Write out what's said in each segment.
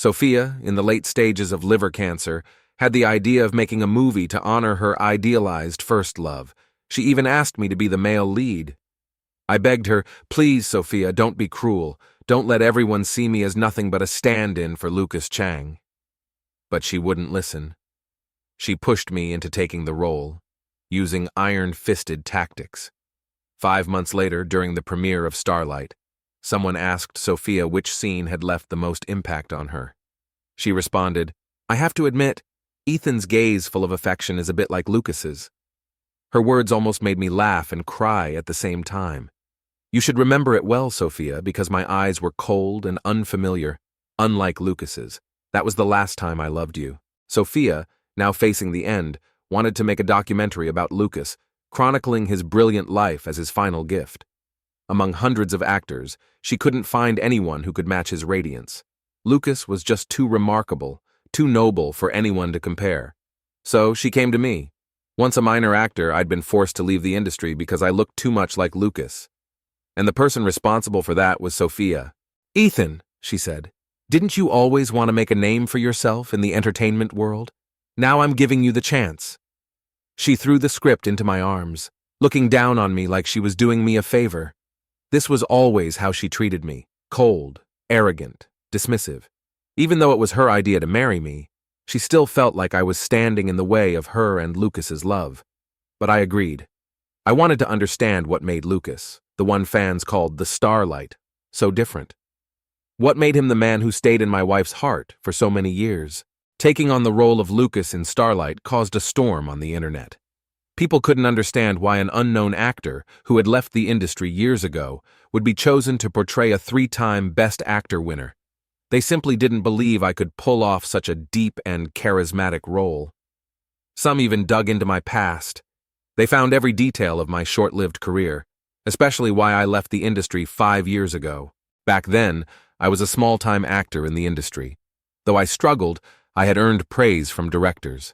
Sophia, in the late stages of liver cancer, had the idea of making a movie to honor her idealized first love. She even asked me to be the male lead. I begged her, "Please, Sophia, don't be cruel. Don't let everyone see me as nothing but a stand-in for Lucas Chang." But she wouldn't listen. She pushed me into taking the role, using iron-fisted tactics. 5 months later, during the premiere of Starlight, someone asked Sophia which scene had left the most impact on her. She responded, "I have to admit, Ethan's gaze full of affection is a bit like Lucas's." Her words almost made me laugh and cry at the same time. "You should remember it well, Sophia, because my eyes were cold and unfamiliar, unlike Lucas's. That was the last time I loved you." Sophia, now facing the end, wanted to make a documentary about Lucas, chronicling his brilliant life as his final gift. Among hundreds of actors, she couldn't find anyone who could match his radiance. Lucas was just too remarkable, too noble for anyone to compare. So she came to me. Once a minor actor, I'd been forced to leave the industry because I looked too much like Lucas. And the person responsible for that was Sophia. "Ethan," she said, "didn't you always want to make a name for yourself in the entertainment world? Now I'm giving you the chance." She threw the script into my arms, looking down on me like she was doing me a favor. This was always how she treated me: cold, arrogant, dismissive. Even though it was her idea to marry me, she still felt like I was standing in the way of her and Lucas's love. But I agreed. I wanted to understand what made Lucas, the one fans called the Starlight, so different. What made him the man who stayed in my wife's heart for so many years? Taking on the role of Lucas in Starlight caused a storm on the internet. People couldn't understand why an unknown actor who had left the industry years ago would be chosen to portray a 3-time Best Actor winner. They simply didn't believe I could pull off such a deep and charismatic role. Some even dug into my past. They found every detail of my short-lived career, especially why I left the industry 5 years ago. Back then, I was a small-time actor in the industry. Though I struggled, I had earned praise from directors.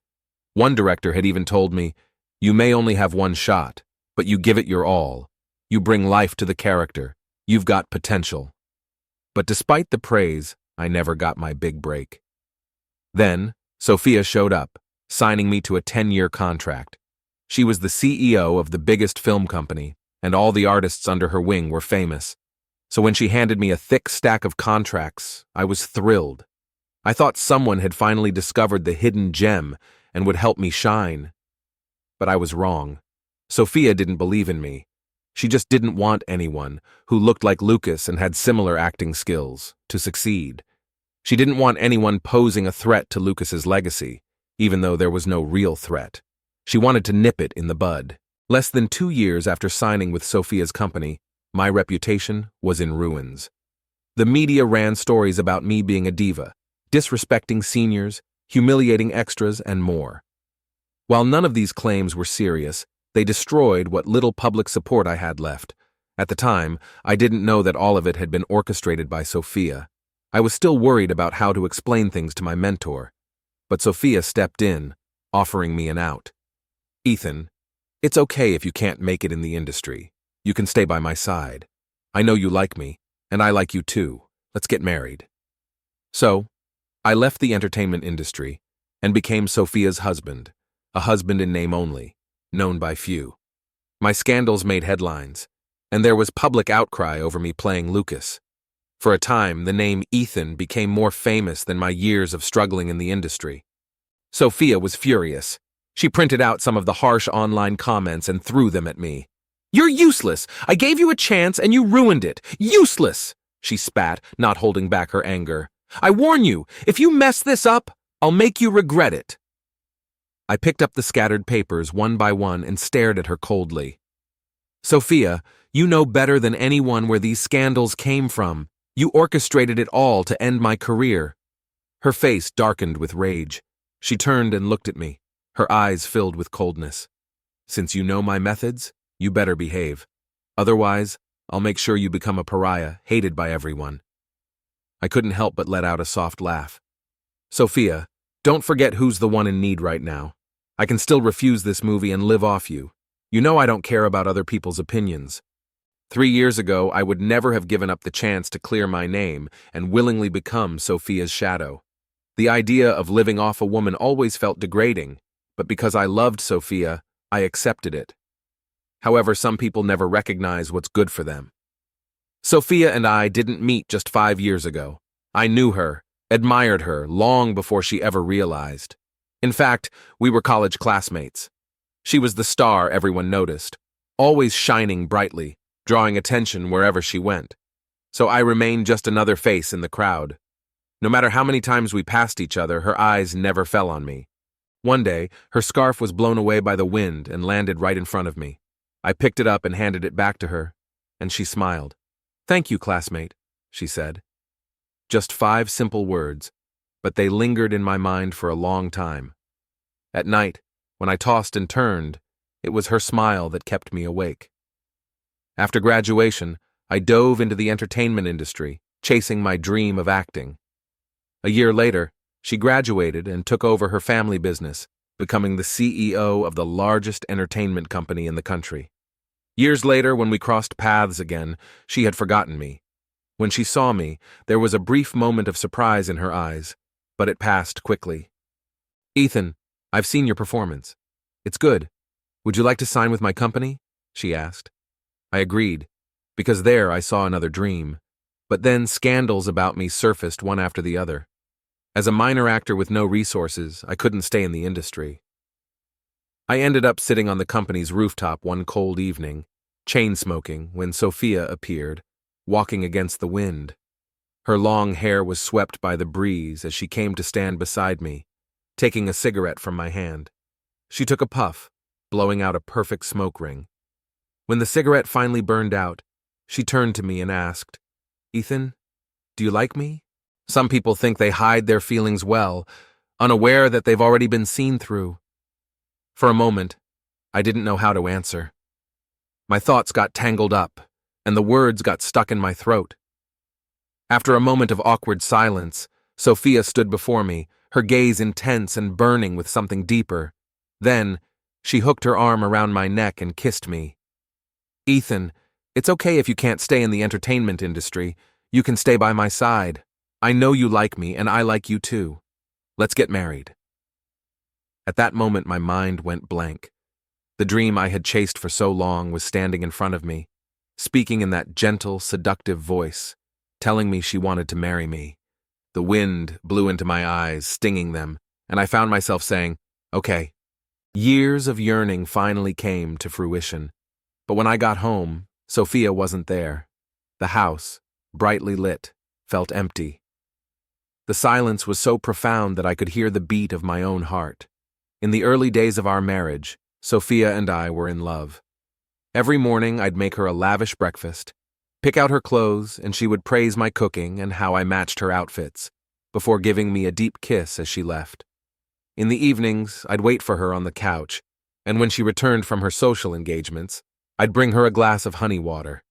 One director had even told me, "You may only have one shot, but you give it your all. You bring life to the character. You've got potential." But despite the praise, I never got my big break. Then, Sophia showed up, signing me to a 10-year contract. She was the CEO of the biggest film company, and all the artists under her wing were famous. So when she handed me a thick stack of contracts, I was thrilled. I thought someone had finally discovered the hidden gem and would help me shine. But I was wrong. Sophia didn't believe in me. She just didn't want anyone who looked like Lucas and had similar acting skills to succeed. She didn't want anyone posing a threat to Lucas's legacy, even though there was no real threat. She wanted to nip it in the bud. Less than 2 years after signing with Sophia's company, my reputation was in ruins. The media ran stories about me being a diva, disrespecting seniors, humiliating extras, and more. While none of these claims were serious, they destroyed what little public support I had left. At the time, I didn't know that all of it had been orchestrated by Sophia. I was still worried about how to explain things to my mentor. But Sophia stepped in, offering me an out. "Ethan, it's okay if you can't make it in the industry. You can stay by my side. I know you like me, and I like you too. Let's get married." So, I left the entertainment industry and became Sophia's husband, a husband in name only, known by few. My scandals made headlines, and there was public outcry over me playing Lucas. For a time, the name Ethan became more famous than my years of struggling in the industry. Sophia was furious. She printed out some of the harsh online comments and threw them at me. "You're useless! I gave you a chance and you ruined it! Useless!" she spat, not holding back her anger. "I warn you, if you mess this up, I'll make you regret it." I picked up the scattered papers one by one and stared at her coldly. "Sophia, you know better than anyone where these scandals came from. You orchestrated it all to end my career." Her face darkened with rage. She turned and looked at me, her eyes filled with coldness. "Since you know my methods, you better behave. Otherwise, I'll make sure you become a pariah, hated by everyone." I couldn't help but let out a soft laugh. "Sophia, don't forget who's the one in need right now. I can still refuse this movie and live off you. You know I don't care about other people's opinions." 3 years ago, I would never have given up the chance to clear my name and willingly become Sophia's shadow. The idea of living off a woman always felt degrading, but because I loved Sophia, I accepted it. However, some people never recognize what's good for them. Sophia and I didn't meet just 5 years ago. I knew her, admired her, long before she ever realized. In fact, we were college classmates. She was the star everyone noticed, always shining brightly, drawing attention wherever she went. So I remained just another face in the crowd. No matter how many times we passed each other, her eyes never fell on me. One day, her scarf was blown away by the wind and landed right in front of me. I picked it up and handed it back to her, and she smiled. "Thank you, classmate," she said. Just 5 simple words, but they lingered in my mind for a long time. At night, when I tossed and turned, it was her smile that kept me awake. After graduation, I dove into the entertainment industry, chasing my dream of acting. A year later, she graduated and took over her family business, becoming the CEO of the largest entertainment company in the country. Years later, when we crossed paths again, she had forgotten me. When she saw me, there was a brief moment of surprise in her eyes, but it passed quickly. "Ethan, I've seen your performance. It's good. Would you like to sign with my company?" she asked. I agreed, because there I saw another dream. But then scandals about me surfaced one after the other. As a minor actor with no resources, I couldn't stay in the industry. I ended up sitting on the company's rooftop one cold evening, chain-smoking, when Sophia appeared, walking against the wind. Her long hair was swept by the breeze as she came to stand beside me, taking a cigarette from my hand. She took a puff, blowing out a perfect smoke ring. When the cigarette finally burned out, she turned to me and asked, "Ethan, do you like me?" Some people think they hide their feelings well, unaware that they've already been seen through. For a moment, I didn't know how to answer. My thoughts got tangled up, and the words got stuck in my throat. After a moment of awkward silence, Sophia stood before me, her gaze intense and burning with something deeper. Then, she hooked her arm around my neck and kissed me. "Ethan, it's okay if you can't stay in the entertainment industry. You can stay by my side. I know you like me, and I like you too. Let's get married." At that moment, my mind went blank. The dream I had chased for so long was standing in front of me, speaking in that gentle, seductive voice, telling me she wanted to marry me. The wind blew into my eyes, stinging them, and I found myself saying, "Okay." Years of yearning finally came to fruition. But when I got home, Sophia wasn't there. The house, brightly lit, felt empty. The silence was so profound that I could hear the beat of my own heart. In the early days of our marriage, Sophia and I were in love. Every morning I'd make her a lavish breakfast, pick out her clothes, and she would praise my cooking and how I matched her outfits, before giving me a deep kiss as she left. In the evenings, I'd wait for her on the couch, and when she returned from her social engagements, I'd bring her a glass of honey water.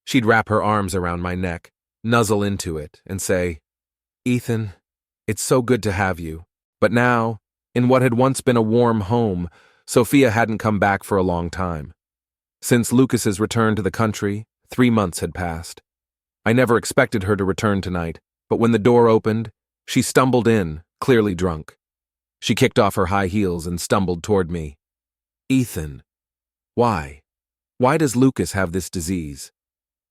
She'd wrap her arms around my neck, nuzzle into it, and say, "Ethan, it's so good to have you." But now, in what had once been a warm home, Sophia hadn't come back for a long time. Since Lucas's return to the country, 3 months had passed. I never expected her to return tonight, but when the door opened, she stumbled in, clearly drunk. She kicked off her high heels and stumbled toward me. "Ethan, why? Why does Lucas have this disease?"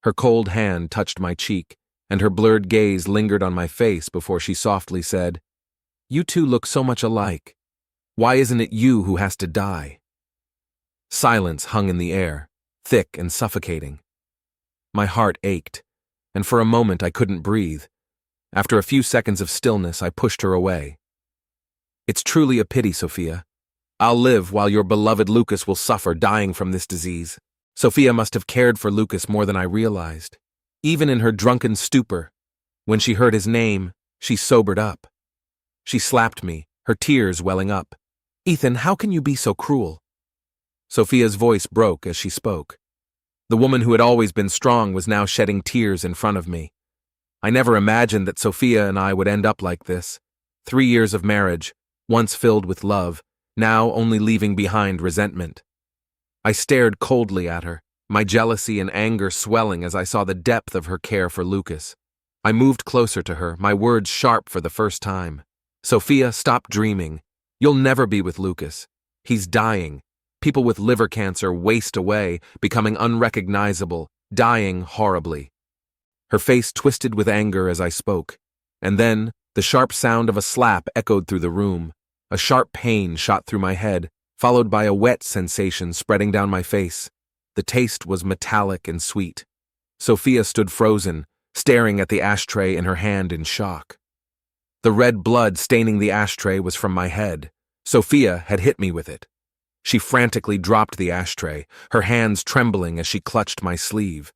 Her cold hand touched my cheek, and her blurred gaze lingered on my face before she softly said, "You two look so much alike. Why isn't it you who has to die?" Silence hung in the air, thick and suffocating. My heart ached, and for a moment I couldn't breathe. After a few seconds of stillness, I pushed her away. "It's truly a pity, Sophia. I'll live while your beloved Lucas will suffer, dying from this disease." Sophia must have cared for Lucas more than I realized. Even in her drunken stupor, when she heard his name, she sobered up. She slapped me, her tears welling up. "Ethan, how can you be so cruel?" Sophia's voice broke as she spoke. The woman who had always been strong was now shedding tears in front of me. I never imagined that Sophia and I would end up like this. 3 years of marriage, once filled with love, now only leaving behind resentment. I stared coldly at her, my jealousy and anger swelling as I saw the depth of her care for Lucas. I moved closer to her, my words sharp for the first time. Sophia, stop dreaming. You'll never be with Lucas. He's dying. People with liver cancer waste away, becoming unrecognizable, dying horribly. Her face twisted with anger as I spoke, and then the sharp sound of a slap echoed through the room. A sharp pain shot through my head, followed by a wet sensation spreading down my face. The taste was metallic and sweet. Sophia stood frozen, staring at the ashtray in her hand in shock. The red blood staining the ashtray was from my head. Sophia had hit me with it. She frantically dropped the ashtray, her hands trembling as she clutched my sleeve.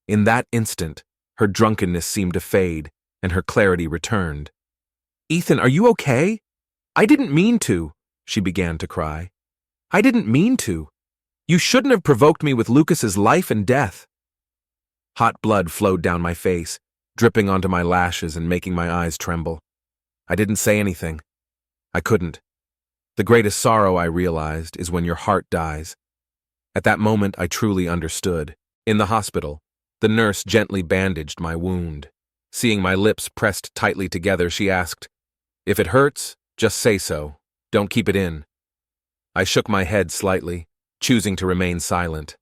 In that instant, her drunkenness seemed to fade, and her clarity returned. "Ethan, are you okay? I didn't mean to," she began to cry. "I didn't mean to. You shouldn't have provoked me with Lucas's life and death." Hot blood flowed down my face, dripping onto my lashes and making my eyes tremble. I didn't say anything. I couldn't. The greatest sorrow, I realized, is when your heart dies. At that moment, I truly understood. In the hospital, the nurse gently bandaged my wound. Seeing my lips pressed tightly together, she asked, "If it hurts, just say so. Don't keep it in." I shook my head slightly, choosing to remain silent.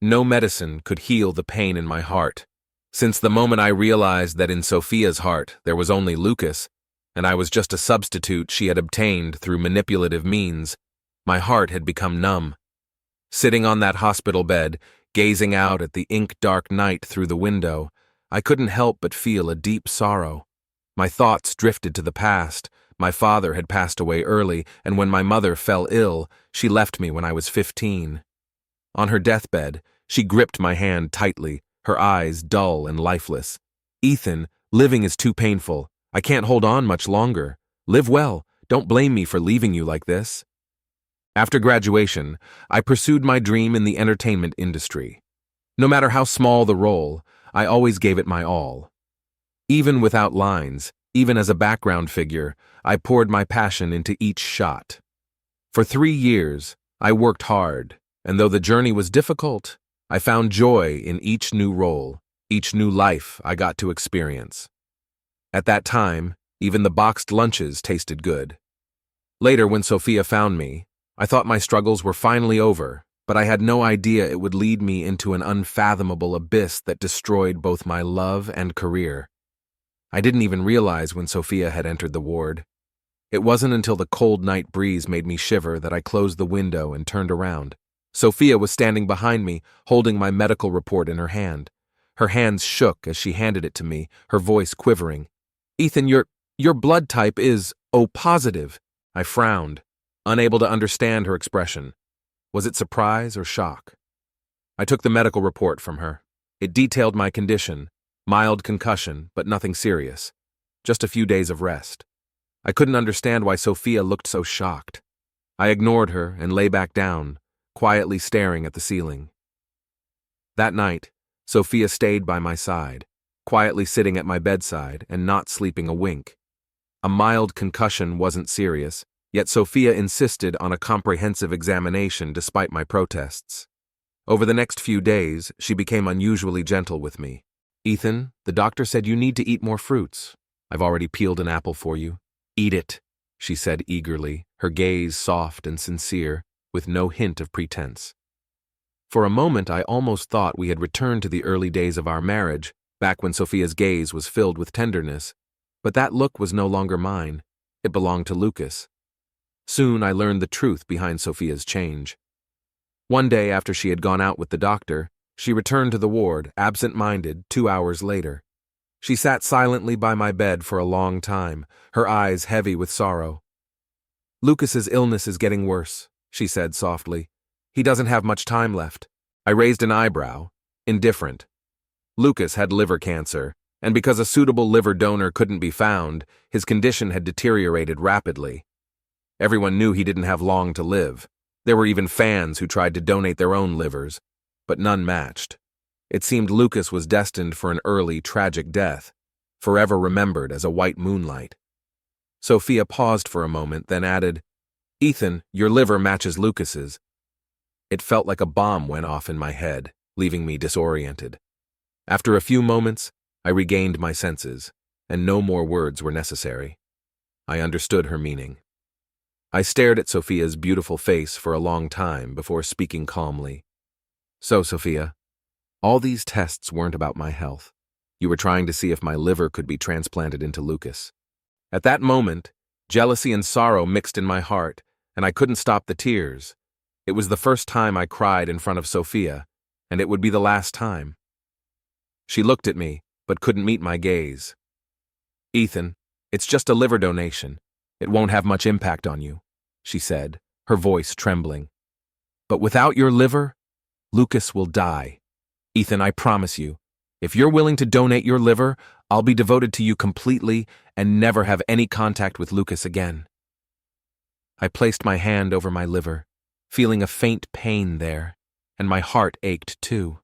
No medicine could heal the pain in my heart. Since the moment I realized that in Sophia's heart there was only Lucas, and I was just a substitute she had obtained through manipulative means, my heart had become numb. Sitting on that hospital bed, gazing out at the ink-dark night through the window, I couldn't help but feel a deep sorrow. My thoughts drifted to the past. My father had passed away early, and when my mother fell ill, she left me when I was 15. On her deathbed, she gripped my hand tightly, her eyes dull and lifeless. "Ethan, living is too painful. I can't hold on much longer. Live well. Don't blame me for leaving you like this." After graduation, I pursued my dream in the entertainment industry. No matter how small the role, I always gave it my all. Even without lines, even as a background figure, I poured my passion into each shot. For 3 years, I worked hard, and though the journey was difficult, I found joy in each new role, each new life I got to experience. At that time, even the boxed lunches tasted good. Later, when Sophia found me, I thought my struggles were finally over, but I had no idea it would lead me into an unfathomable abyss that destroyed both my love and career. I didn't even realize when Sophia had entered the ward. It wasn't until the cold night breeze made me shiver that I closed the window and turned around. Sophia was standing behind me, holding my medical report in her hand. Her hands shook as she handed it to me, her voice quivering. "Ethan, your blood type is O positive." I frowned, unable to understand her expression. Was it surprise or shock? I took the medical report from her. It detailed my condition, mild concussion, but nothing serious. Just a few days of rest. I couldn't understand why Sophia looked so shocked. I ignored her and lay back down, quietly staring at the ceiling. That night, Sophia stayed by my side, quietly sitting at my bedside and not sleeping a wink. A mild concussion wasn't serious, yet Sophia insisted on a comprehensive examination despite my protests. Over the next few days, she became unusually gentle with me. "Ethan, the doctor said you need to eat more fruits. I've already peeled an apple for you. Eat it," she said eagerly, her gaze soft and sincere, with no hint of pretense. For a moment, I almost thought we had returned to the early days of our marriage, back when Sophia's gaze was filled with tenderness. But that look was no longer mine. It belonged to Lucas. Soon I learned the truth behind Sophia's change. One day after she had gone out with the doctor, she returned to the ward, absent-minded, 2 hours later. She sat silently by my bed for a long time, her eyes heavy with sorrow. "Lucas's illness is getting worse," she said softly. "He doesn't have much time left." I raised an eyebrow, indifferent. Lucas had liver cancer, and because a suitable liver donor couldn't be found, his condition had deteriorated rapidly. Everyone knew he didn't have long to live. There were even fans who tried to donate their own livers, but none matched. It seemed Lucas was destined for an early, tragic death, forever remembered as a white moonlight. Sophia paused for a moment, then added, "Ethan, your liver matches Lucas's." It felt like a bomb went off in my head. leaving me disoriented. After a few moments, I regained my senses, and no more words were necessary. I understood her meaning. I stared at Sophia's beautiful face for a long time before speaking calmly. So, Sophia, all these tests weren't about my health. You were trying to see if my liver could be transplanted into Lucas. At that moment, jealousy and sorrow mixed in my heart, and I couldn't stop the tears. It was the first time I cried in front of Sophia, and it would be the last time. She looked at me, but couldn't meet my gaze. Ethan, it's just a liver donation. It won't have much impact on you, she said, her voice trembling. But without your liver, Lucas will die. Ethan, I promise you, if you're willing to donate your liver, I'll be devoted to you completely and never have any contact with Lucas again. I placed my hand over my liver, feeling a faint pain there, and my heart ached too.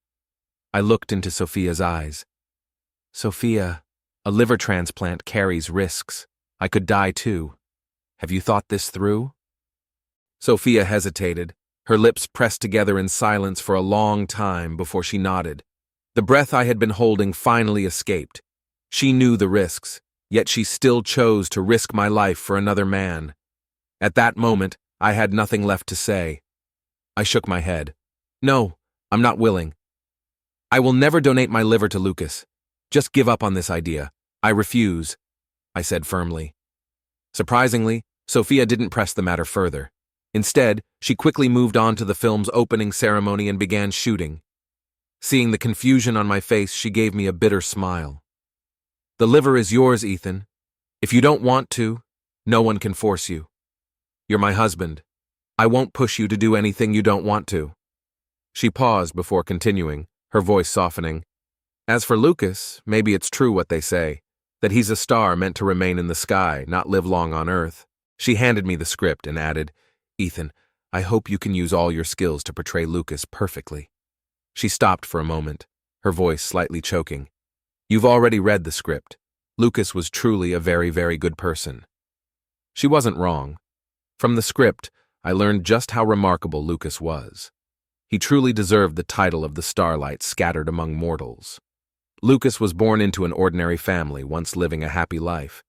I looked into Sophia's eyes. Sophia, a liver transplant carries risks. I could die too. Have you thought this through? Sophia hesitated, her lips pressed together in silence for a long time before she nodded. The breath I had been holding finally escaped. She knew the risks, yet she still chose to risk my life for another man. At that moment, I had nothing left to say. I shook my head. No, I'm not willing. I will never donate my liver to Lucas. Just give up on this idea. I refuse, I said firmly. Surprisingly, Sophia didn't press the matter further. Instead, she quickly moved on to the film's opening ceremony and began shooting. Seeing the confusion on my face, she gave me a bitter smile. The liver is yours, Ethan. If you don't want to, no one can force you. You're my husband. I won't push you to do anything you don't want to. She paused before continuing, her voice softening. As for Lucas, maybe it's true what they say, that he's a star meant to remain in the sky, not live long on Earth. She handed me the script and added, Ethan, I hope you can use all your skills to portray Lucas perfectly. She stopped for a moment, her voice slightly choking. You've already read the script. Lucas was truly a very, very good person. She wasn't wrong. From the script, I learned just how remarkable Lucas was. He truly deserved the title of the starlight scattered among mortals. Lucas was born into an ordinary family, once living a happy life.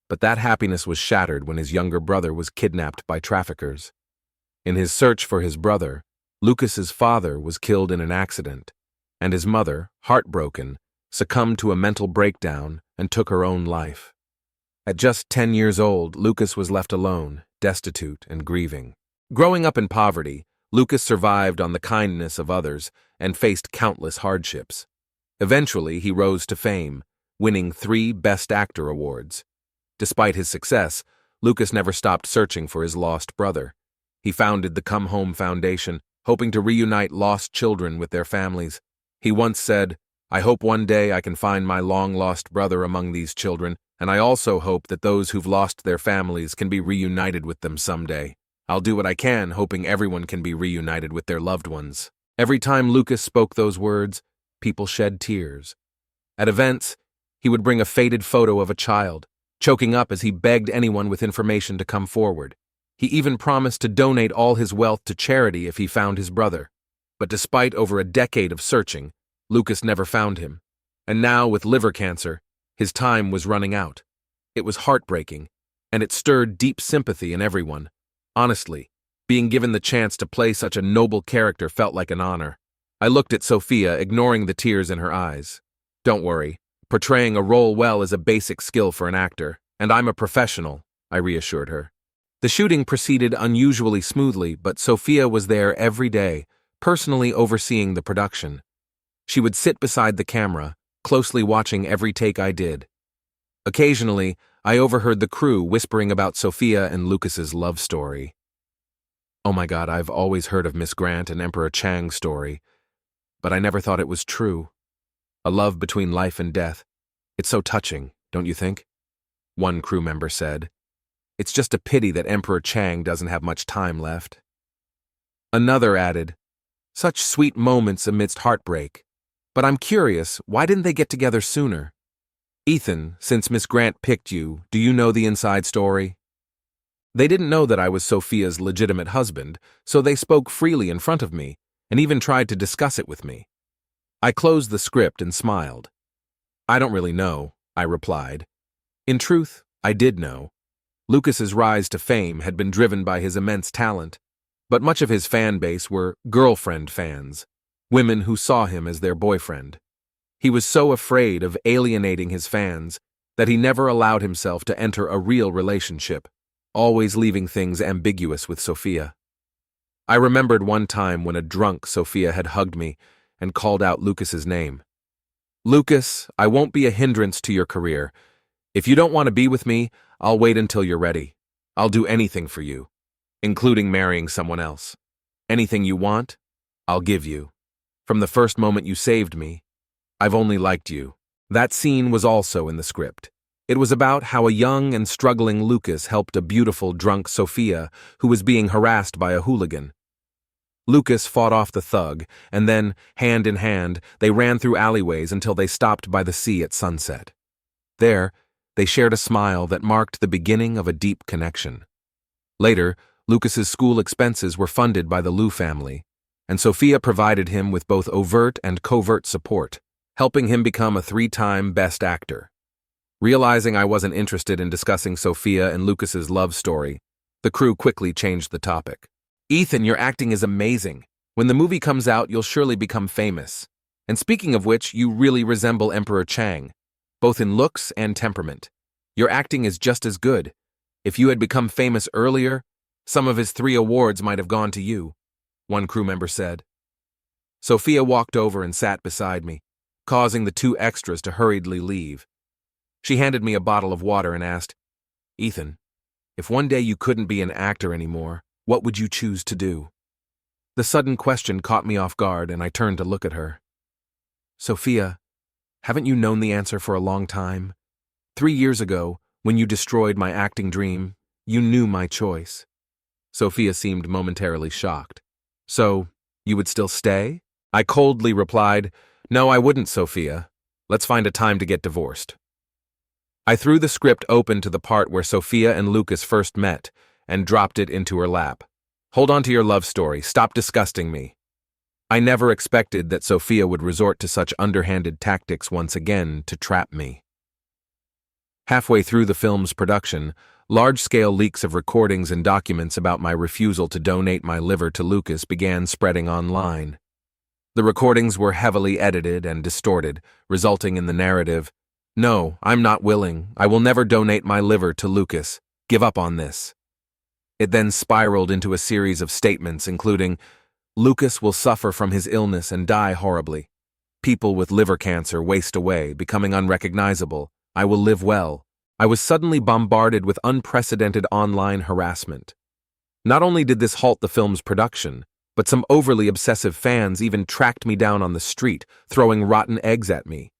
But that happiness was shattered when his younger brother was kidnapped by traffickers. In his search for his brother, Lucas's father was killed in an accident, and his mother, heartbroken, succumbed to a mental breakdown and took her own life. At just 10 years old, Lucas was left alone, destitute and grieving. Growing up in poverty, Lucas survived on the kindness of others and faced countless hardships. Eventually, he rose to fame, winning 3 Best Actor awards. Despite his success, Lucas never stopped searching for his lost brother. He founded the Come Home Foundation, hoping to reunite lost children with their families. He once said, I hope one day I can find my long-lost brother among these children, and I also hope that those who've lost their families can be reunited with them someday. I'll do what I can, hoping everyone can be reunited with their loved ones. Every time Lucas spoke those words, people shed tears. At events, he would bring a faded photo of a child, choking up as he begged anyone with information to come forward. He even promised to donate all his wealth to charity if he found his brother. But despite over a decade of searching, Lucas never found him. And now, with liver cancer, his time was running out. It was heartbreaking, and it stirred deep sympathy in everyone. Honestly, being given the chance to play such a noble character felt like an honor. I looked at Sophia, ignoring the tears in her eyes. Don't worry, portraying a role well is a basic skill for an actor, and I'm a professional, I reassured her. The shooting proceeded unusually smoothly, but Sophia was there every day, personally overseeing the production. She would sit beside the camera, closely watching every take I did. Occasionally, I overheard the crew whispering about Sophia and Lucas's love story. Oh my God, I've always heard of Miss Grant and Emperor Chang's story, but I never thought it was true. A love between life and death. It's so touching, don't you think? One crew member said. It's just a pity that Emperor Chang doesn't have much time left. Another added, such sweet moments amidst heartbreak. But I'm curious, why didn't they get together sooner? Ethan, since Miss Grant picked you, do you know the inside story? They didn't know that I was Sophia's legitimate husband, so they spoke freely in front of me, and even tried to discuss it with me. I closed the script and smiled. I don't really know, I replied. In truth, I did know. Lucas's rise to fame had been driven by his immense talent, but much of his fan base were girlfriend fans, women who saw him as their boyfriend. He was so afraid of alienating his fans that he never allowed himself to enter a real relationship, always leaving things ambiguous with Sophia. I remembered one time when a drunk Sophia had hugged me and called out Lucas's name. Lucas, I won't be a hindrance to your career. If you don't want to be with me, I'll wait until you're ready. I'll do anything for you, including marrying someone else. Anything you want, I'll give you. From the first moment you saved me, I've only liked you. That scene was also in the script. It was about how a young and struggling Lucas helped a beautiful drunk Sophia who was being harassed by a hooligan. Lucas fought off the thug, and then, hand in hand, they ran through alleyways until they stopped by the sea at sunset. There, they shared a smile that marked the beginning of a deep connection. Later, Lucas's school expenses were funded by the Liu family, and Sophia provided him with both overt and covert support, helping him become a 3-time Best Actor. Realizing I wasn't interested in discussing Sophia and Lucas's love story, the crew quickly changed the topic. Ethan, your acting is amazing. When the movie comes out, you'll surely become famous. And speaking of which, you really resemble Emperor Chang, both in looks and temperament. Your acting is just as good. If you had become famous earlier, some of his 3 awards might have gone to you, one crew member said. Sophia walked over and sat beside me, causing the 2 extras to hurriedly leave. She handed me a bottle of water and asked, Ethan, if one day you couldn't be an actor anymore, what would you choose to do? The sudden question caught me off guard, and I turned to look at her. Sophia, haven't you known the answer for a long time? 3 years ago, when you destroyed my acting dream, you knew my choice. Sophia seemed momentarily shocked. So, you would still stay? I coldly replied, No, I wouldn't, Sophia. Let's find a time to get divorced. I threw the script open to the part where Sophia and Lucas first met and dropped it into her lap. Hold on to your love story. Stop disgusting me. I never expected that Sophia would resort to such underhanded tactics once again to trap me. Halfway through the film's production, large-scale leaks of recordings and documents about my refusal to donate my liver to Lucas began spreading online. The recordings were heavily edited and distorted, resulting in the narrative, No, I'm not willing. I will never donate my liver to Lucas. Give up on this. It then spiraled into a series of statements including, Lucas will suffer from his illness and die horribly. People with liver cancer waste away, becoming unrecognizable. I will live well. I was suddenly bombarded with unprecedented online harassment. Not only did this halt the film's production, but some overly obsessive fans even tracked me down on the street, throwing rotten eggs at me.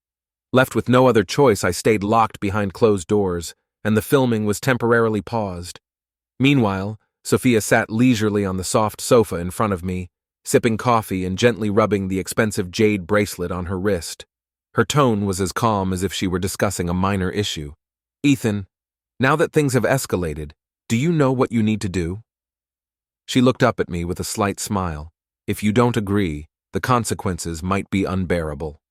Left with no other choice, I stayed locked behind closed doors, and the filming was temporarily paused. Meanwhile, Sophia sat leisurely on the soft sofa in front of me, sipping coffee and gently rubbing the expensive jade bracelet on her wrist. Her tone was as calm as if she were discussing a minor issue. Ethan, now that things have escalated, do you know what you need to do? She looked up at me with a slight smile. If you don't agree, the consequences might be unbearable.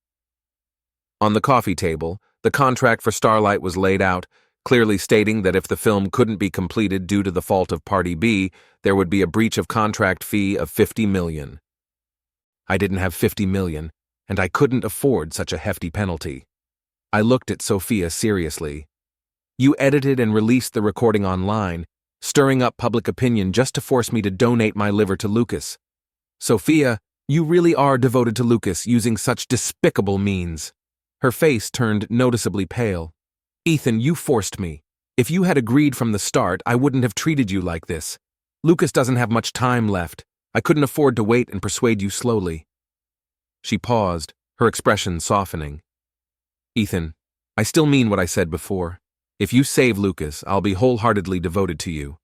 On the coffee table, the contract for Starlight was laid out, clearly stating that if the film couldn't be completed due to the fault of Party B, there would be a breach of contract fee of $50 million. I didn't have $50 million, and I couldn't afford such a hefty penalty. I looked at Sophia seriously. You edited and released the recording online, stirring up public opinion just to force me to donate my liver to Lucas. Sophia, you really are devoted to Lucas using such despicable means. Her face turned noticeably pale. Ethan, you forced me. If you had agreed from the start, I wouldn't have treated you like this. Lucas doesn't have much time left. I couldn't afford to wait and persuade you slowly. She paused, her expression softening. Ethan, I still mean what I said before. If you save Lucas, I'll be wholeheartedly devoted to you.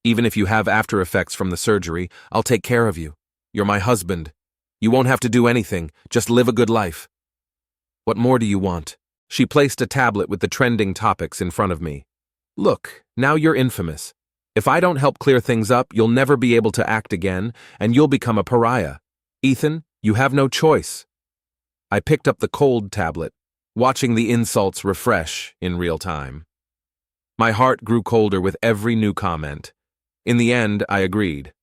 Even if you have after effects from the surgery, I'll take care of you. You're my husband. You won't have to do anything, just live a good life. What more do you want? She placed a tablet with the trending topics in front of me. Look, now you're infamous. If I don't help clear things up, you'll never be able to act again, and you'll become a pariah. Ethan, you have no choice. I picked up the cold tablet, watching the insults refresh in real time. My heart grew colder with every new comment. In the end, I agreed.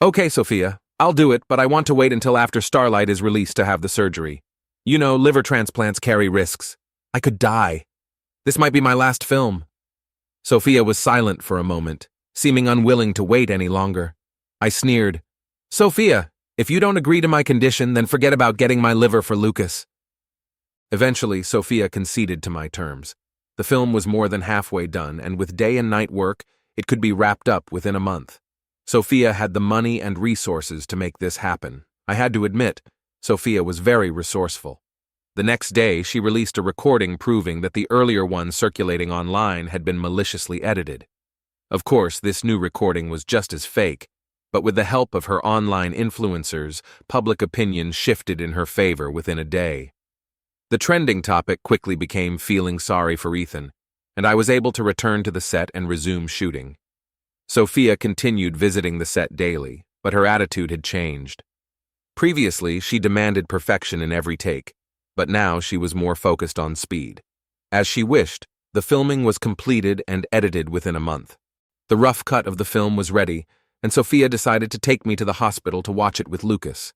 Okay, Sophia, I'll do it, but I want to wait until after Starlight is released to have the surgery. You know, liver transplants carry risks. I could die. This might be my last film. Sophia was silent for a moment, seeming unwilling to wait any longer. I sneered. Sophia, if you don't agree to my condition, then forget about getting my liver for Lucas. Eventually, Sophia conceded to my terms. The film was more than halfway done, and with day and night work, it could be wrapped up within a month. Sophia had the money and resources to make this happen. I had to admit, Sophia was very resourceful. The next day, she released a recording proving that the earlier one circulating online had been maliciously edited. Of course, this new recording was just as fake, but with the help of her online influencers, public opinion shifted in her favor within a day. The trending topic quickly became feeling sorry for Ethan, and I was able to return to the set and resume shooting. Sophia continued visiting the set daily, but her attitude had changed. Previously, she demanded perfection in every take, but now she was more focused on speed. As she wished, the filming was completed and edited within a month. The rough cut of the film was ready, and Sophia decided to take me to the hospital to watch it with Lucas.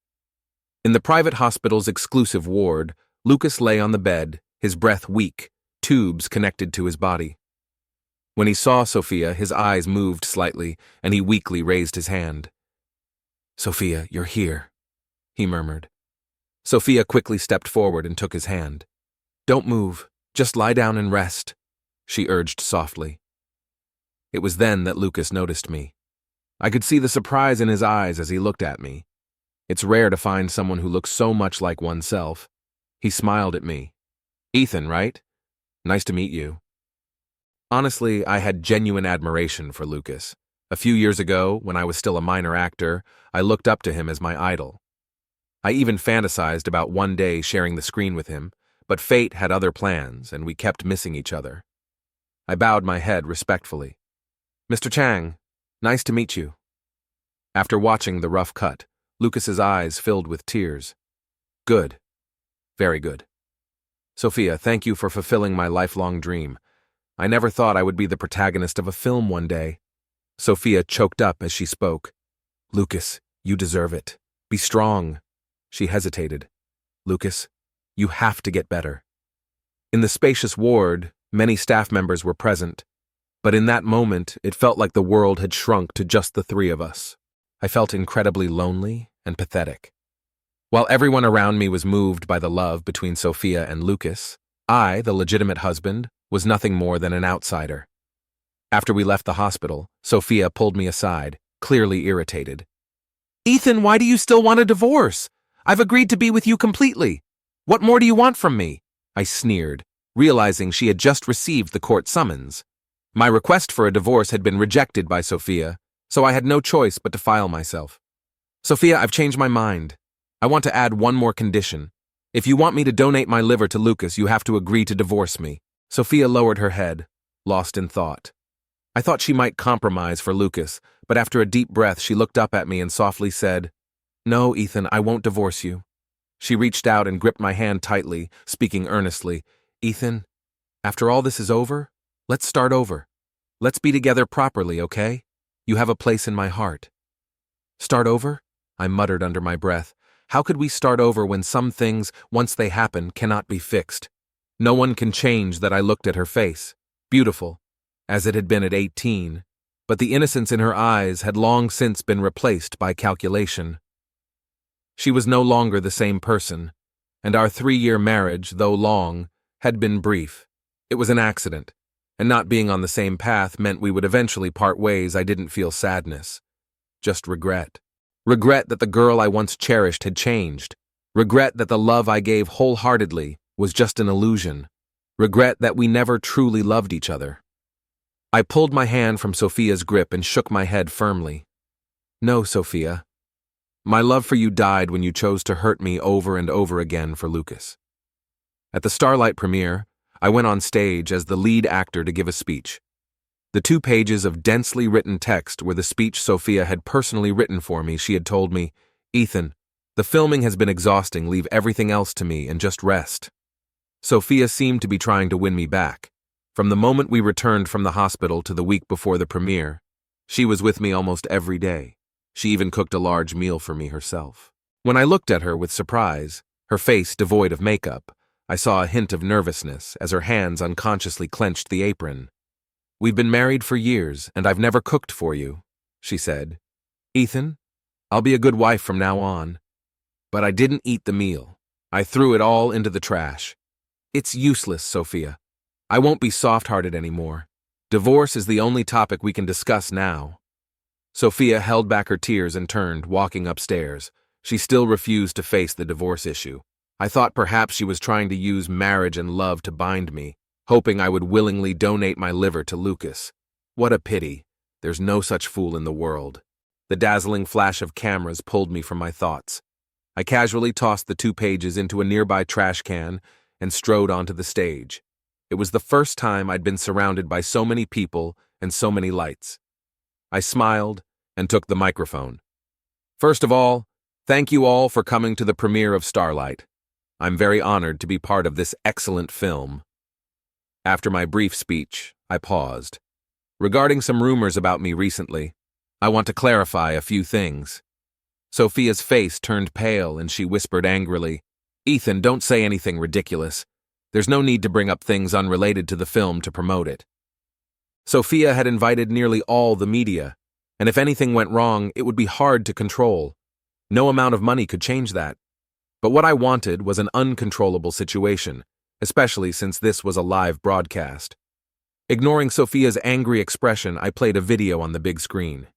In the private hospital's exclusive ward, Lucas lay on the bed, his breath weak, tubes connected to his body. When he saw Sophia, his eyes moved slightly, and he weakly raised his hand. Sophia, you're here, he murmured. Sophia quickly stepped forward and took his hand. Don't move, just lie down and rest, she urged softly. It was then that Lucas noticed me. I could see the surprise in his eyes as he looked at me. It's rare to find someone who looks so much like oneself. He smiled at me. Ethan, right? Nice to meet you. Honestly, I had genuine admiration for Lucas. A few years ago, when I was still a minor actor, I looked up to him as my idol. I even fantasized about one day sharing the screen with him, but fate had other plans, and we kept missing each other. I bowed my head respectfully. Mr. Chang, nice to meet you. After watching the rough cut, Lucas's eyes filled with tears. Good. Very good. Sophia, thank you for fulfilling my lifelong dream. I never thought I would be the protagonist of a film one day. Sophia choked up as she spoke. Lucas, you deserve it. Be strong. She hesitated. Lucas, you have to get better. In the spacious ward, many staff members were present, but in that moment, it felt like the world had shrunk to just the three of us. I felt incredibly lonely and pathetic. While everyone around me was moved by the love between Sophia and Lucas, I, the legitimate husband, was nothing more than an outsider. After we left the hospital, Sophia pulled me aside, clearly irritated. Ethan, why do you still want a divorce? I've agreed to be with you completely. What more do you want from me? I sneered, realizing she had just received the court summons. My request for a divorce had been rejected by Sophia, so I had no choice but to file myself. Sophia, I've changed my mind. I want to add one more condition. If you want me to donate my liver to Lucas, you have to agree to divorce me. Sophia lowered her head, lost in thought. I thought she might compromise for Lucas, but after a deep breath, she looked up at me and softly said, No, Ethan, I won't divorce you. She reached out and gripped my hand tightly, speaking earnestly. Ethan, after all this is over, let's start over. Let's be together properly, okay? You have a place in my heart. Start over? I muttered under my breath. How could we start over when some things, once they happen, cannot be fixed? No one can change that. I looked at her face, beautiful, as it had been at 18, but the innocence in her eyes had long since been replaced by calculation. She was no longer the same person, and our 3-year marriage, though long, had been brief. It was an accident, and not being on the same path meant we would eventually part ways. I didn't feel sadness, just regret. Regret that the girl I once cherished had changed. Regret that the love I gave wholeheartedly was just an illusion. Regret that we never truly loved each other. I pulled my hand from Sophia's grip and shook my head firmly. No, Sophia. My love for you died when you chose to hurt me over and over again for Lucas. At the Starlight premiere, I went on stage as the lead actor to give a speech. The 2 pages of densely written text were the speech Sophia had personally written for me. She had told me, Ethan, The filming has been exhausting, leave everything else to me and just rest. Sophia seemed to be trying to win me back. From the moment we returned from the hospital to the week before the premiere, she was with me almost every day. She even cooked a large meal for me herself. When I looked at her with surprise, her face devoid of makeup, I saw a hint of nervousness as her hands unconsciously clenched the apron. "We've been married for years, and I've never cooked for you," she said. "Ethan, I'll be a good wife from now on." But I didn't eat the meal. I threw it all into the trash. "It's useless, Sophia. I won't be soft-hearted anymore. Divorce is the only topic we can discuss now." Sophia held back her tears and turned, walking upstairs. She still refused to face the divorce issue. I thought perhaps she was trying to use marriage and love to bind me, hoping I would willingly donate my liver to Lucas. What a pity. There's no such fool in the world. The dazzling flash of cameras pulled me from my thoughts. I casually tossed the 2 pages into a nearby trash can and strode onto the stage. It was the first time I'd been surrounded by so many people and so many lights. I smiled and took the microphone. "First of all, thank you all for coming to the premiere of Starlight. I'm very honored to be part of this excellent film." After my brief speech, I paused. Regarding some rumors about me recently, I want to clarify a few things. Sophia's face turned pale and she whispered angrily, "Ethan, don't say anything ridiculous. There's no need to bring up things unrelated to the film to promote it." Sophia had invited nearly all the media, and if anything went wrong, it would be hard to control. No amount of money could change that. But what I wanted was an uncontrollable situation, especially since this was a live broadcast. Ignoring Sophia's angry expression, I played a video on the big screen.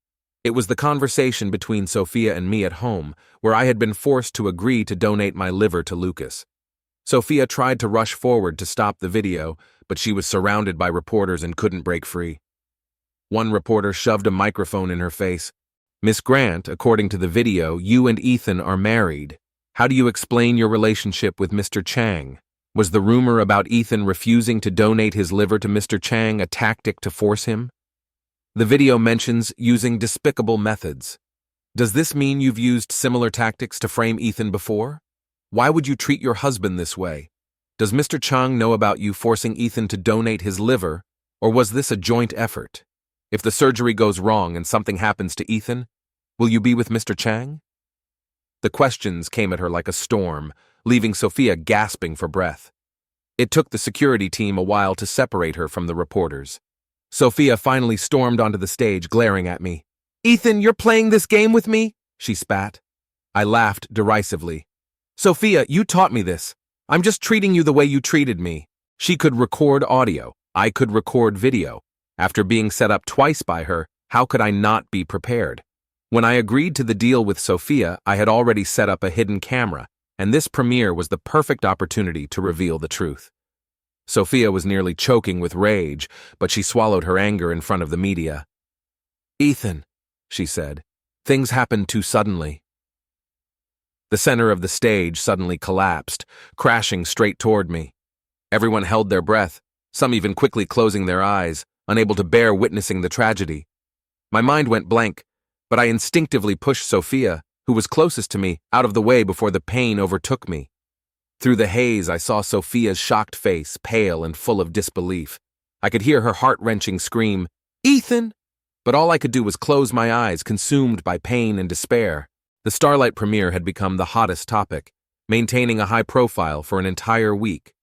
It was the conversation between Sophia and me at home, where I had been forced to agree to donate my liver to Lucas. Sophia tried to rush forward to stop the video, but she was surrounded by reporters and couldn't break free. One reporter shoved a microphone in her face. "Miss Grant, according to the video, you and Ethan are married. How do you explain your relationship with Mr. Chang? Was the rumor about Ethan refusing to donate his liver to Mr. Chang a tactic to force him? The video mentions using despicable methods. Does this mean you've used similar tactics to frame Ethan before? Why would you treat your husband this way? Does Mr. Chang know about you forcing Ethan to donate his liver, or was this a joint effort? If the surgery goes wrong and something happens to Ethan, will you be with Mr. Chang?" The questions came at her like a storm, leaving Sophia gasping for breath. It took the security team a while to separate her from the reporters. Sophia finally stormed onto the stage, glaring at me. "Ethan, you're playing this game with me?" she spat. I laughed derisively. "Sophia, you taught me this. I'm just treating you the way you treated me." She could record audio. I could record video. After being set up twice by her, how could I not be prepared? When I agreed to the deal with Sophia, I had already set up a hidden camera, and this premiere was the perfect opportunity to reveal the truth. Sophia was nearly choking with rage, but she swallowed her anger in front of the media. "Ethan," she said, "things happened too suddenly." The center of the stage suddenly collapsed, crashing straight toward me. Everyone held their breath, some even quickly closing their eyes, unable to bear witnessing the tragedy. My mind went blank, but I instinctively pushed Sophia, who was closest to me, out of the way before the pain overtook me. Through the haze, I saw Sophia's shocked face, pale and full of disbelief. I could hear her heart-wrenching scream, "Ethan!" But all I could do was close my eyes, consumed by pain and despair. The Starlight premiere had become the hottest topic, maintaining a high profile for an entire week.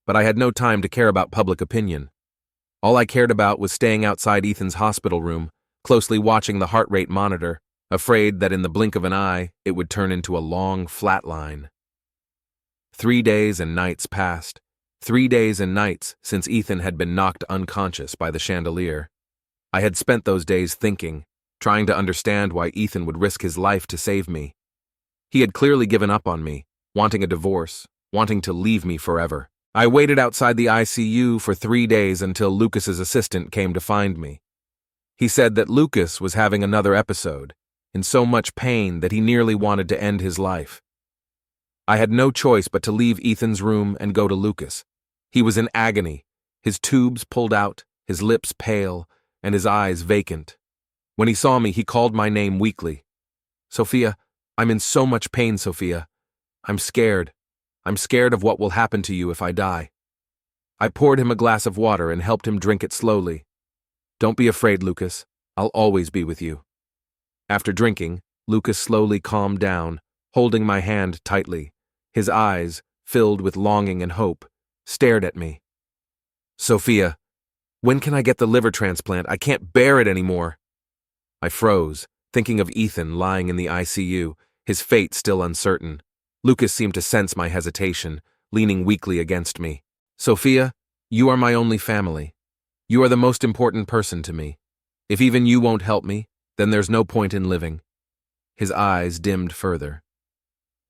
But I had no time to care about public opinion. All I cared about was staying outside Ethan's hospital room, closely watching the heart rate monitor, afraid that in the blink of an eye, it would turn into a long, flat line. 3 days and nights passed. 3 days and nights since Ethan had been knocked unconscious by the chandelier. I had spent those days thinking, trying to understand why Ethan would risk his life to save me. He had clearly given up on me, wanting a divorce, wanting to leave me forever. I waited outside the ICU for 3 days until Lucas's assistant came to find me. He said that Lucas was having another episode, in so much pain that he nearly wanted to end his life. I had no choice but to leave Ethan's room and go to Lucas. He was in agony, his tubes pulled out, his lips pale, and his eyes vacant. When he saw me, he called my name weakly. "Sophia, I'm in so much pain, Sophia. I'm scared. I'm scared of what will happen to you if I die. I poured him a glass of water and helped him drink it slowly. Don't be afraid, Lucas. I'll always be with you. After drinking, Lucas slowly calmed down, holding my hand tightly. His eyes, filled with longing and hope, stared at me. Sophia, when can I get the liver transplant? I can't bear it anymore. I froze, thinking of Ethan lying in the ICU, his fate still uncertain. Lucas seemed to sense my hesitation, leaning weakly against me. Sophia, you are my only family. You are the most important person to me. If even you won't help me, then there's no point in living. His eyes dimmed further.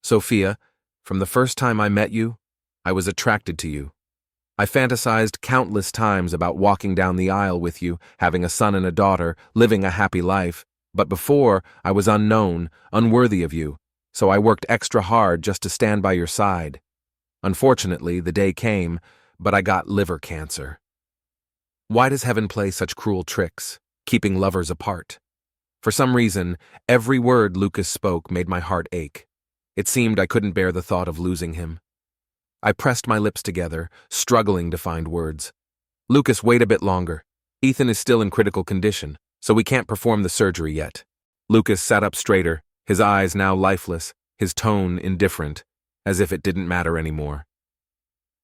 Sophia, from the first time I met you, I was attracted to you. I fantasized countless times about walking down the aisle with you, having a son and a daughter, living a happy life. But before, I was unknown, unworthy of you, so I worked extra hard just to stand by your side. Unfortunately, the day came, but I got liver cancer. Why does heaven play such cruel tricks, keeping lovers apart? For some reason, every word Lucas spoke made my heart ache. It seemed I couldn't bear the thought of losing him. I pressed my lips together, struggling to find words. Lucas, wait a bit longer. Ethan is still in critical condition, so we can't perform the surgery yet. Lucas sat up straighter, his eyes now lifeless, his tone indifferent, as if it didn't matter anymore.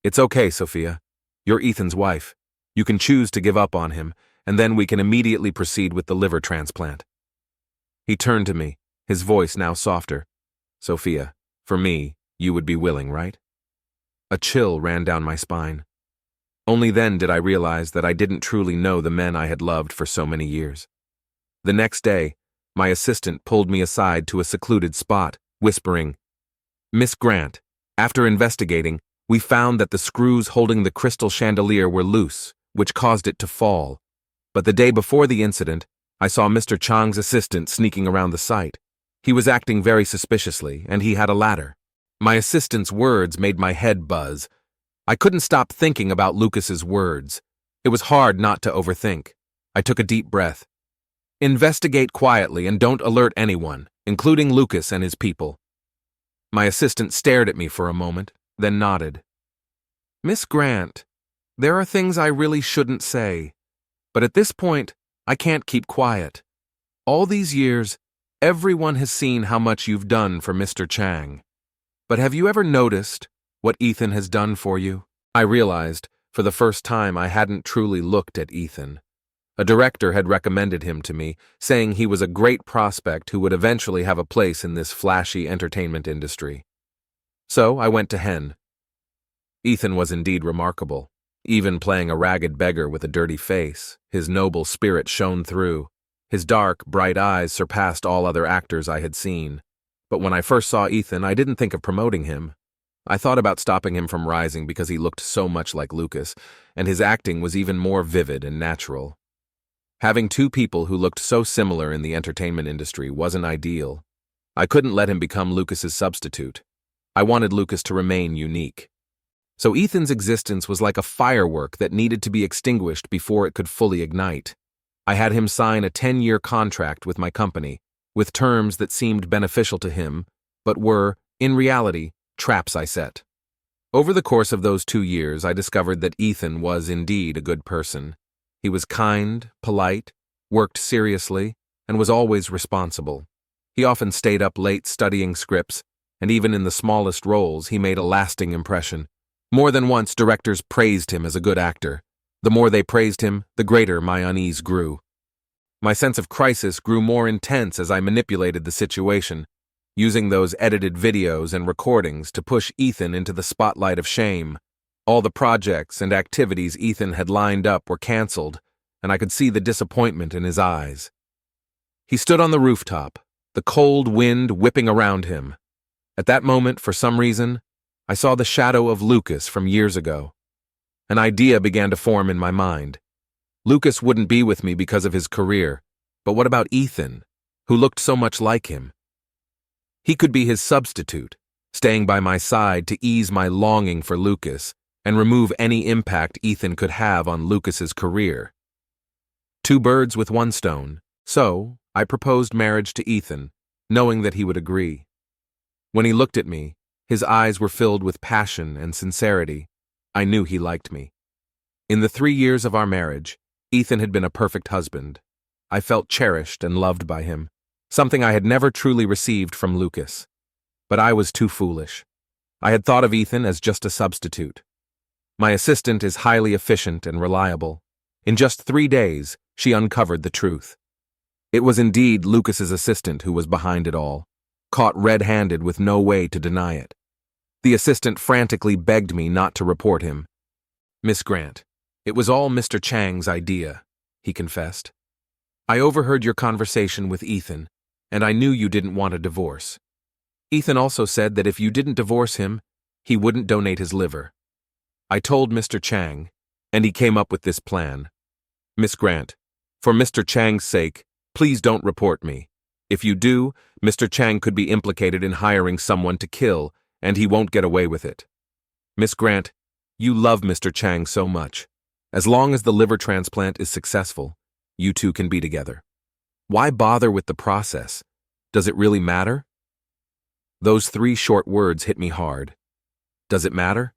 It's okay, Sophia. You're Ethan's wife. You can choose to give up on him, and then we can immediately proceed with the liver transplant. He turned to me, his voice now softer. Sophia, for me, you would be willing, right? A chill ran down my spine. Only then did I realize that I didn't truly know the men I had loved for so many years. The next day, my assistant pulled me aside to a secluded spot, whispering, Miss Grant, after investigating, we found that the screws holding the crystal chandelier were loose, which caused it to fall. But the day before the incident, I saw Mr. Chang's assistant sneaking around the site. He was acting very suspiciously, and he had a ladder. My assistant's words made my head buzz. I couldn't stop thinking about Lucas's words. It was hard not to overthink. I took a deep breath. Investigate quietly and don't alert anyone, including Lucas and his people. My assistant stared at me for a moment, then nodded. Miss Grant, there are things I really shouldn't say, but at this point, I can't keep quiet. All these years, everyone has seen how much you've done for Mr. Chang. But have you ever noticed what Ethan has done for you? I realized, for the first time, I hadn't truly looked at Ethan. A director had recommended him to me, saying he was a great prospect who would eventually have a place in this flashy entertainment industry. So I went to Hen. Ethan was indeed remarkable. Even playing a ragged beggar with a dirty face, his noble spirit shone through. His dark, bright eyes surpassed all other actors I had seen. But when I first saw Ethan, I didn't think of promoting him. I thought about stopping him from rising because he looked so much like Lucas, and his acting was even more vivid and natural. Having two people who looked so similar in the entertainment industry wasn't ideal. I couldn't let him become Lucas's substitute. I wanted Lucas to remain unique. So Ethan's existence was like a firework that needed to be extinguished before it could fully ignite. I had him sign a 10-year contract with my company, with terms that seemed beneficial to him, but were, in reality, traps I set. Over the course of those 2 years, I discovered that Ethan was indeed a good person. He was kind, polite, worked seriously, and was always responsible. He often stayed up late studying scripts, and even in the smallest roles, he made a lasting impression. More than once, directors praised him as a good actor. The more they praised him, the greater my unease grew. My sense of crisis grew more intense as I manipulated the situation, using those edited videos and recordings to push Ethan into the spotlight of shame. All the projects and activities Ethan had lined up were canceled, and I could see the disappointment in his eyes. He stood on the rooftop, the cold wind whipping around him. At that moment, for some reason, I saw the shadow of Lucas from years ago. An idea began to form in my mind. Lucas wouldn't be with me because of his career, but what about Ethan, who looked so much like him? He could be his substitute, staying by my side to ease my longing for Lucas and remove any impact Ethan could have on Lucas's career. 2 birds with 1 stone, so I proposed marriage to Ethan, knowing that he would agree. When he looked at me, his eyes were filled with passion and sincerity. I knew he liked me. In the 3 years of our marriage, Ethan had been a perfect husband. I felt cherished and loved by him, something I had never truly received from Lucas. But I was too foolish. I had thought of Ethan as just a substitute. My assistant is highly efficient and reliable. In just 3 days, she uncovered the truth. It was indeed Lucas's assistant who was behind it all, caught red-handed with no way to deny it. The assistant frantically begged me not to report him. "Miss Grant, it was all Mr. Chang's idea," he confessed. "I overheard your conversation with Ethan, and I knew you didn't want a divorce. Ethan also said that if you didn't divorce him, he wouldn't donate his liver. I told Mr. Chang, and he came up with this plan. Miss Grant, for Mr. Chang's sake, please don't report me. If you do, Mr. Chang could be implicated in hiring someone to kill, and he won't get away with it. Miss Grant, you love Mr. Chang so much. As long as the liver transplant is successful, you two can be together. Why bother with the process? Does it really matter?" Those 3 short words hit me hard. Does it matter?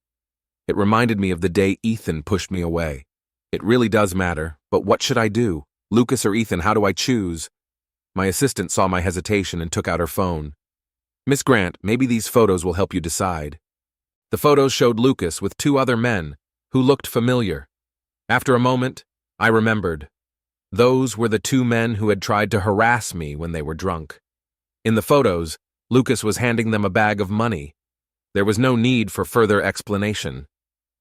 It reminded me of the day Ethan pushed me away. It really does matter, but what should I do? Lucas or Ethan, how do I choose? My assistant saw my hesitation and took out her phone. "Miss Grant, maybe these photos will help you decide." The photos showed Lucas with 2 other men who looked familiar. After a moment, I remembered. Those were the 2 men who had tried to harass me when they were drunk. In the photos, Lucas was handing them a bag of money. There was no need for further explanation.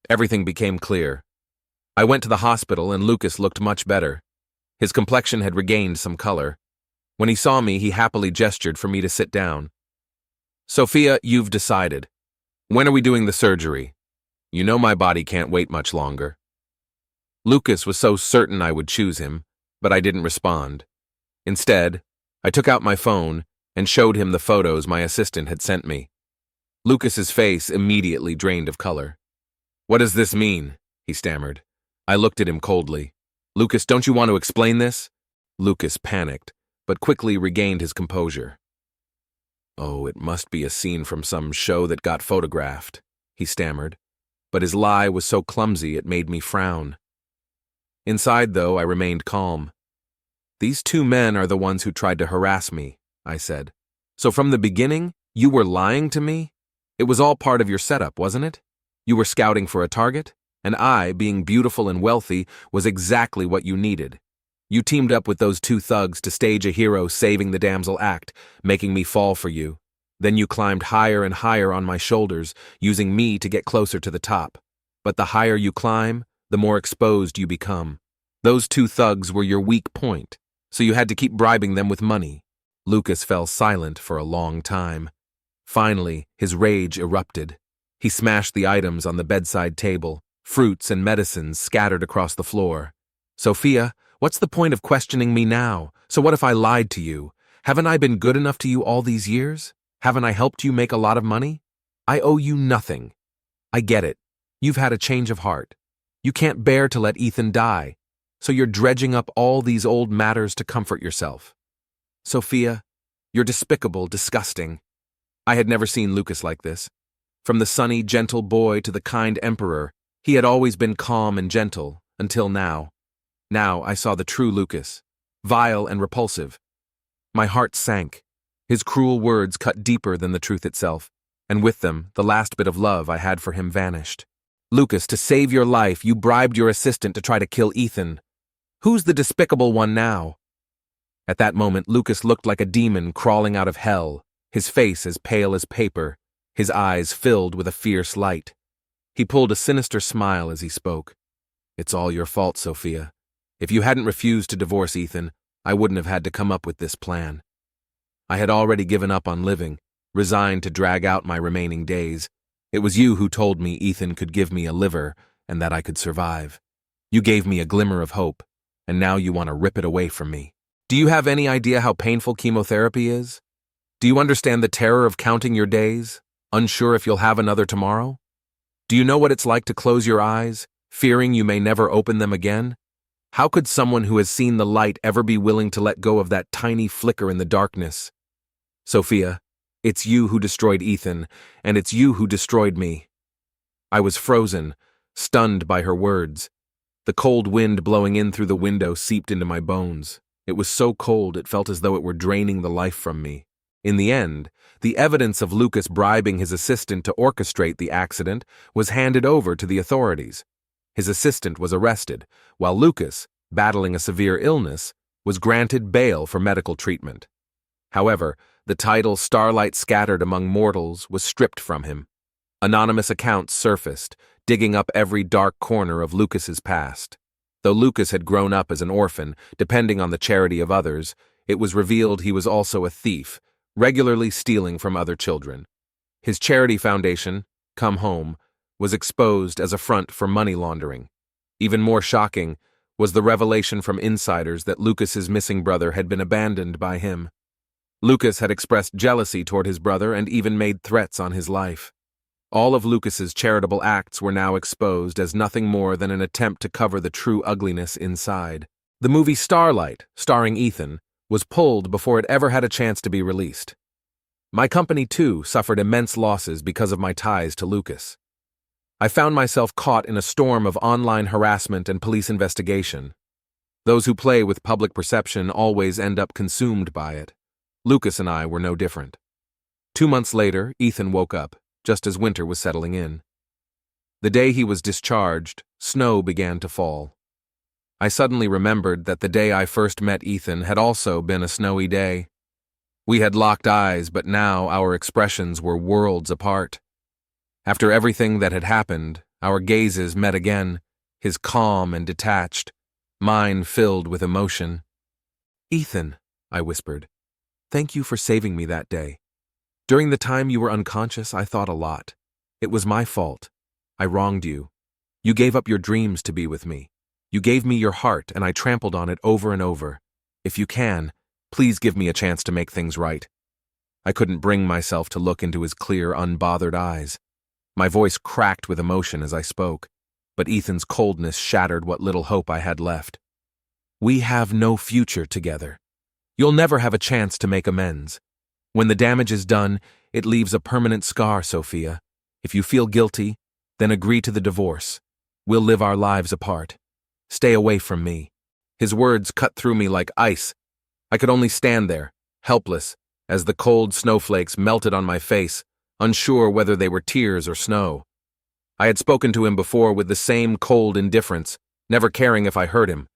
Everything became clear. I went to the hospital and Lucas looked much better. His complexion had regained some color. When he saw me, he happily gestured for me to sit down. "Sophia, you've decided. When are we doing the surgery? You know my body can't wait much longer." Lucas was so certain I would choose him, but I didn't respond. Instead, I took out my phone and showed him the photos my assistant had sent me. Lucas's face immediately drained of color. "What does this mean?" he stammered. I looked at him coldly. "Lucas, don't you want to explain this?" Lucas panicked, but quickly regained his composure. "Oh, it must be a scene from some show that got photographed," he stammered, but his lie was so clumsy it made me frown. Inside, though, I remained calm. "These 2 men are the ones who tried to harass me," I said. "So from the beginning, you were lying to me? It was all part of your setup, wasn't it? You were scouting for a target, and I, being beautiful and wealthy, was exactly what you needed. You teamed up with those 2 thugs to stage a hero saving the damsel act, making me fall for you. Then you climbed higher and higher on my shoulders, using me to get closer to the top. But the higher you climb, the more exposed you become. Those 2 thugs were your weak point, so you had to keep bribing them with money." Lucas fell silent for a long time. Finally, his rage erupted. He smashed the items on the bedside table, fruits and medicines scattered across the floor. "Sophia, what's the point of questioning me now? So what if I lied to you? Haven't I been good enough to you all these years? Haven't I helped you make a lot of money? I owe you nothing. I get it. You've had a change of heart. You can't bear to let Ethan die, so you're dredging up all these old matters to comfort yourself. Sophia, you're despicable, disgusting." I had never seen Lucas like this. From the sunny, gentle boy to the kind emperor, he had always been calm and gentle, until now. Now I saw the true Lucas, vile and repulsive. My heart sank. His cruel words cut deeper than the truth itself, and with them, the last bit of love I had for him vanished. "Lucas, to save your life, you bribed your assistant to try to kill Ethan. Who's the despicable one now?" At that moment, Lucas looked like a demon crawling out of hell, his face as pale as paper, his eyes filled with a fierce light. He pulled a sinister smile as he spoke. "It's all your fault, Sophia. If you hadn't refused to divorce Ethan, I wouldn't have had to come up with this plan. I had already given up on living, resigned to drag out my remaining days. It was you who told me Ethan could give me a liver and that I could survive. You gave me a glimmer of hope, and now you want to rip it away from me. Do you have any idea how painful chemotherapy is? Do you understand the terror of counting your days, unsure if you'll have another tomorrow? Do you know what it's like to close your eyes, fearing you may never open them again? How could someone who has seen the light ever be willing to let go of that tiny flicker in the darkness? Sophia, It's you who destroyed Ethan, and it's you who destroyed me. I was frozen, stunned by her words. The cold wind blowing in through the window seeped into my bones. It was so cold it felt as though it were draining the life from me. In the end, the evidence of Lucas bribing his assistant to orchestrate the accident was handed over to the authorities. His assistant was arrested, while Lucas, battling a severe illness, was granted bail for medical treatment. However, the title "Starlight Scattered Among Mortals" was stripped from him. Anonymous accounts surfaced, digging up every dark corner of Lucas's past. Though Lucas had grown up as an orphan, depending on the charity of others, it was revealed he was also a thief, regularly stealing from other children. His charity foundation, Come Home, was exposed as a front for money laundering. Even more shocking was the revelation from insiders that Lucas's missing brother had been abandoned by him. Lucas had expressed jealousy toward his brother and even made threats on his life. All of Lucas's charitable acts were now exposed as nothing more than an attempt to cover the true ugliness inside. The movie Starlight, starring Ethan, was pulled before it ever had a chance to be released. My company, too, suffered immense losses because of my ties to Lucas. I found myself caught in a storm of online harassment and police investigation. Those who play with public perception always end up consumed by it. Lucas and I were no different. 2 months later, Ethan woke up, just as winter was settling in. The day he was discharged, snow began to fall. I suddenly remembered that the day I first met Ethan had also been a snowy day. We had locked eyes, but now our expressions were worlds apart. After everything that had happened, our gazes met again, his calm and detached, mine filled with emotion. "Ethan," I whispered, "thank you for saving me that day. During the time you were unconscious, I thought a lot. It was my fault. I wronged you. You gave up your dreams to be with me. You gave me your heart, and I trampled on it over and over. If you can, please give me a chance to make things right." I couldn't bring myself to look into his clear, unbothered eyes. My voice cracked with emotion as I spoke, but Ethan's coldness shattered what little hope I had left. "We have no future together. You'll never have a chance to make amends. When the damage is done, it leaves a permanent scar, Sophia. If you feel guilty, then agree to the divorce. We'll live our lives apart. Stay away from me." His words cut through me like ice. I could only stand there, helpless, as the cold snowflakes melted on my face, unsure whether they were tears or snow. I had spoken to him before with the same cold indifference, never caring if I hurt him.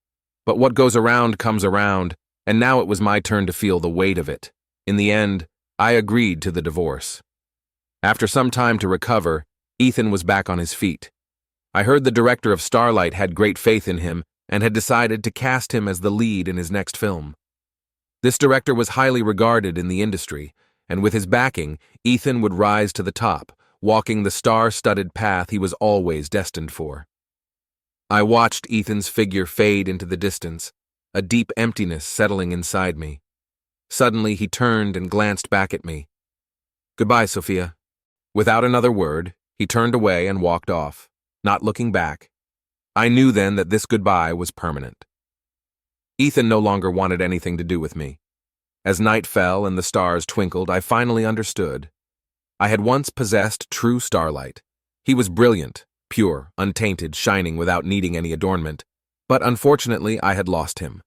But what goes around comes around, and now it was my turn to feel the weight of it. In the end, I agreed to the divorce. After some time to recover, Ethan was back on his feet. I heard the director of Starlight had great faith in him and had decided to cast him as the lead in his next film. This director was highly regarded in the industry, and with his backing, Ethan would rise to the top, walking the star-studded path he was always destined for. I watched Ethan's figure fade into the distance, a deep emptiness settling inside me. Suddenly, he turned and glanced back at me. "Goodbye, Sophia." Without another word, he turned away and walked off, not looking back. I knew then that this goodbye was permanent. Ethan no longer wanted anything to do with me. As night fell and the stars twinkled, I finally understood. I had once possessed true starlight. He was brilliant, pure, untainted, shining without needing any adornment. But unfortunately, I had lost him.